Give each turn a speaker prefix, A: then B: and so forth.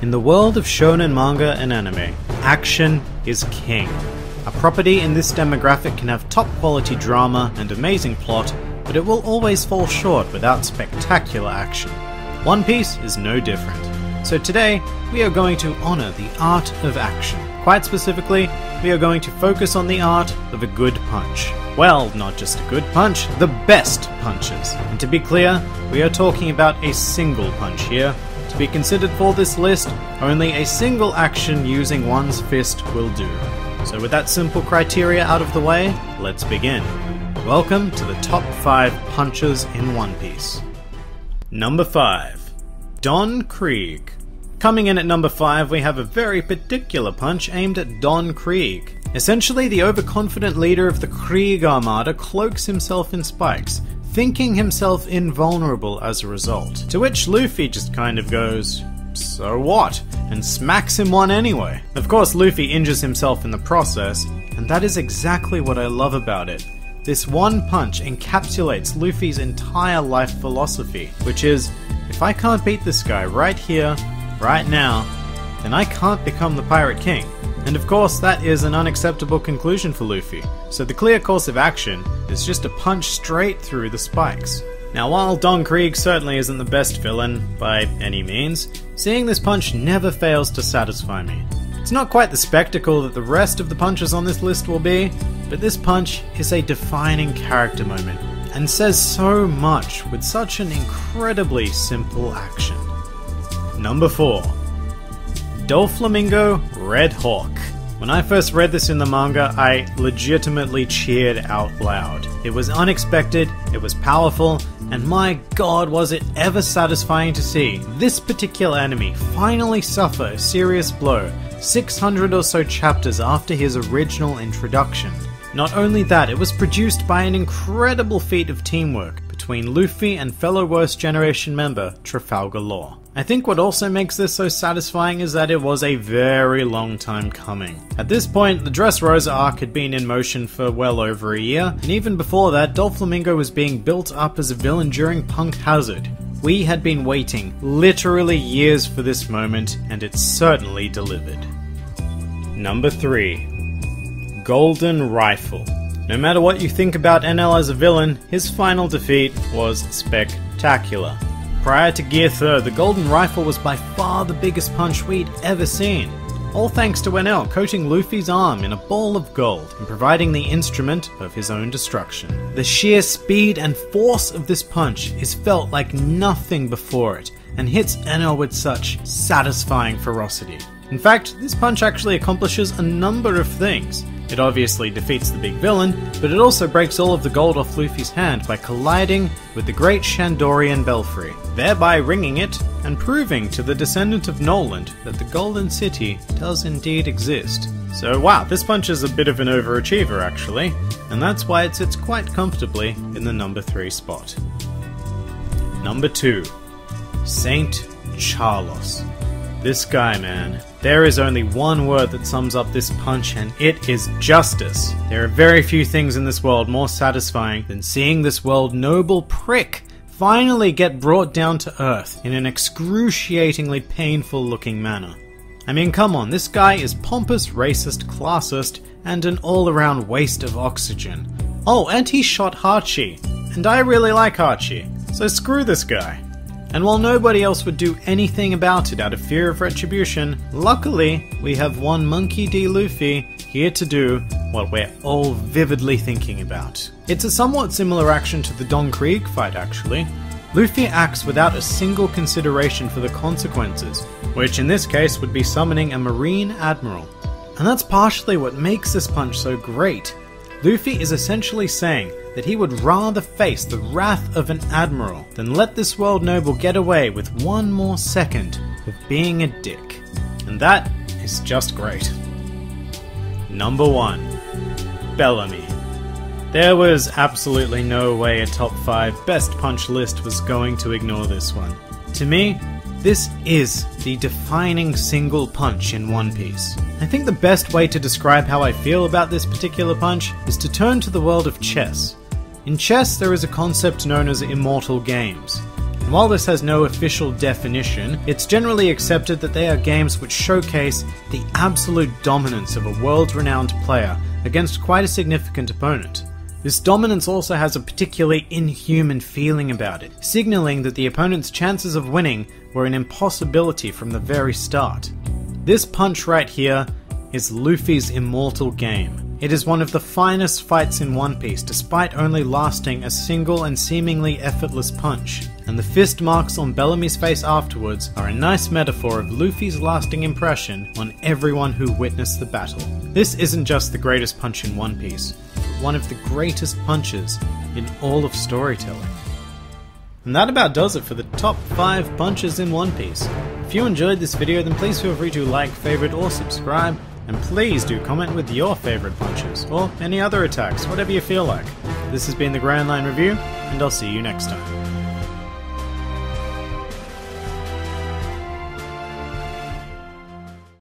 A: In the world of shonen manga and anime, action is king. A property in this demographic can have top quality drama and amazing plot, but it will always fall short without spectacular action. One Piece is no different. So today, we are going to honor the art of action. Quite specifically, we are going to focus on the art of a good punch. Well, not just a good punch, the best punches. And to be clear, we are talking about a single punch here. To be considered for this list, only a single action using one's fist will do. So with that simple criteria out of the way, let's begin. Welcome to the top 5 punches in One Piece. Number 5. Dontkrieg. Coming in at number 5, we have a very particular punch aimed at Dontkrieg. Essentially, the overconfident leader of the Krieg Armada cloaks himself in spikes, thinking himself invulnerable as a result. To which Luffy just kind of goes, "So what?" and smacks him one anyway. Of course, Luffy injures himself in the process, and that is exactly what I love about it. This one punch encapsulates Luffy's entire life philosophy, which is, if I can't beat this guy right here, right now, then I can't become the Pirate King. And of course, that is an unacceptable conclusion for Luffy, so the clear course of action is just to punch straight through the spikes. Now, while Dontkrieg certainly isn't the best villain by any means, seeing this punch never fails to satisfy me. It's not quite the spectacle that the rest of the punches on this list will be, but this punch is a defining character moment, and says so much with such an incredibly simple action. Number 4. Doflamingo, Redhawk. When I first read this in the manga, I legitimately cheered out loud. It was unexpected, it was powerful, and my god was it ever satisfying to see this particular enemy finally suffer a serious blow 600 or so chapters after his original introduction. Not only that, it was produced by an incredible feat of teamwork between Luffy and fellow Worst Generation member Trafalgar Law. I think what also makes this so satisfying is that it was a very long time coming. At this point, the Dressrosa arc had been in motion for well over a year, and even before that, Doflamingo was being built up as a villain during Punk Hazard. We had been waiting literally years for this moment, and it certainly delivered. Number 3. Golden Rifle. No matter what you think about NL as a villain, his final defeat was spectacular. Prior to Gear 3rd, the Golden Rifle was by far the biggest punch we'd ever seen. All thanks to NL coating Luffy's arm in a ball of gold and providing the instrument of his own destruction. The sheer speed and force of this punch is felt like nothing before it, and hits NL with such satisfying ferocity. In fact, this punch actually accomplishes a number of things. It obviously defeats the big villain, but it also breaks all of the gold off Luffy's hand by colliding with the great Shandorian Belfry, thereby ringing it and proving to the descendant of Noland that the Golden City does indeed exist. So wow, this punch is a bit of an overachiever actually, and that's why it sits quite comfortably in the number 3 spot. Number 2. Saint Charlos. This guy, man. There is only one word that sums up this punch, and it is justice. There are very few things in this world more satisfying than seeing this world noble prick finally get brought down to earth in an excruciatingly painful looking manner. I mean, come on, this guy is pompous, racist, classist, and an all-around waste of oxygen. Oh, and he shot Hachi, and I really like Hachi, so screw this guy. And while nobody else would do anything about it out of fear of retribution, luckily we have one Monkey D. Luffy here to do what we're all vividly thinking about. It's a somewhat similar action to the Dontkrieg fight actually. Luffy acts without a single consideration for the consequences, which in this case would be summoning a Marine Admiral. And that's partially what makes this punch so great. Luffy is essentially saying that he would rather face the wrath of an admiral than let this world noble get away with one more second of being a dick. And that is just great. Number 1. Bellamy. There was absolutely no way a top 5 best punch list was going to ignore this one. To me, this is the defining single punch in One Piece. I think the best way to describe how I feel about this particular punch is to turn to the world of chess. In chess, there is a concept known as immortal games, And while this has no official definition, it's generally accepted that they are games which showcase the absolute dominance of a world-renowned player against quite a significant opponent. This dominance also has a particularly inhuman feeling about it, signaling that the opponent's chances of winning were an impossibility from the very start. This punch right here is Luffy's immortal game. It is one of the finest fights in One Piece, despite only lasting a single and seemingly effortless punch. And the fist marks on Bellamy's face afterwards are a nice metaphor of Luffy's lasting impression on everyone who witnessed the battle. This isn't just the greatest punch in One Piece, but one of the greatest punches in all of storytelling. And that about does it for the top 5 punches in One Piece. If you enjoyed this video, then please feel free to like, favorite, or subscribe. And please do comment with your favourite punches, or any other attacks, whatever you feel like. This has been the Grand Line Review, and I'll see you next time.